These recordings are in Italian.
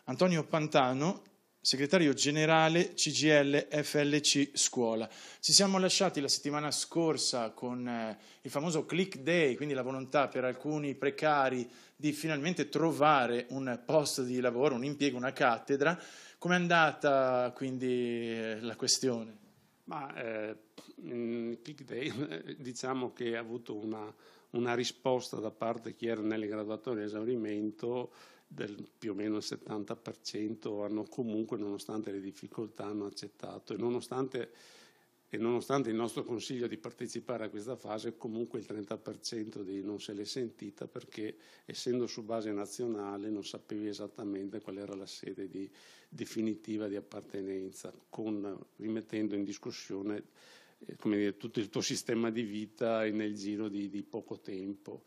Antonio Pantano, segretario generale CGIL FLC Scuola. Ci siamo lasciati la settimana scorsa con il famoso click day, quindi la volontà per alcuni precari di finalmente trovare un posto di lavoro, un impiego, una cattedra. Com'è andata quindi la questione? Click day diciamo che ha avuto una risposta da parte di chi era nelle graduatorie di esaurimento del più o meno il 70%, hanno comunque, nonostante le difficoltà, hanno accettato, e nonostante il nostro consiglio di partecipare a questa fase, comunque il 30% non se l'è sentita, perché essendo su base nazionale non sapevi esattamente qual era la sede definitiva di appartenenza, rimettendo in discussione come dire, tutto il tuo sistema di vita nel giro di poco tempo.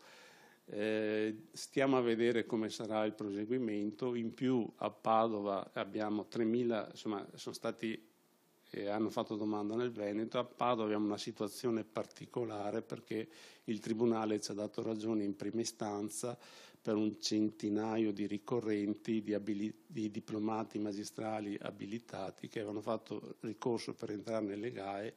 Stiamo a vedere come sarà il proseguimento. In più a Padova abbiamo 3.000, insomma, sono stati hanno fatto domanda nel Veneto. A Padova abbiamo una situazione particolare perché il Tribunale ci ha dato ragione in prima istanza per un centinaio di ricorrenti di diplomati magistrali abilitati che avevano fatto ricorso per entrare nelle GAE,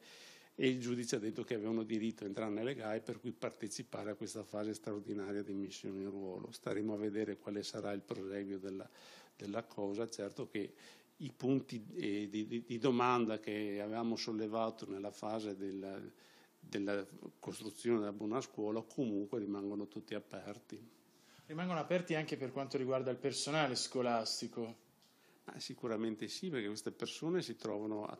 e il giudice ha detto che avevano diritto a entrare nelle GAE, per cui partecipare a questa fase straordinaria di missione in ruolo. Staremo a vedere quale sarà il proseguio della cosa. Certo che i punti di domanda che avevamo sollevato nella fase della costruzione della buona scuola comunque rimangono tutti aperti. Rimangono aperti anche per quanto riguarda il personale scolastico? Sicuramente sì, perché queste persone si trovano a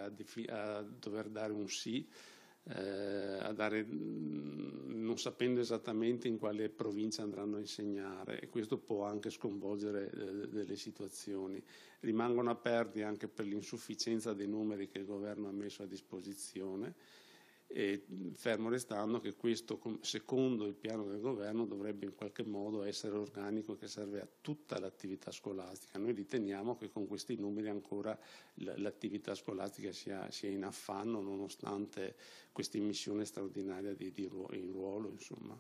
dover dare un sì, non sapendo esattamente in quale provincia andranno a insegnare, e questo può anche sconvolgere delle situazioni. Rimangono aperti anche per l'insufficienza dei numeri che il governo ha messo a disposizione, e fermo restando che questo, secondo il piano del governo, dovrebbe in qualche modo essere organico, che serve a tutta l'attività scolastica. Noi riteniamo che con questi numeri ancora l'attività scolastica sia in affanno, nonostante questa immissione straordinaria in ruolo, insomma.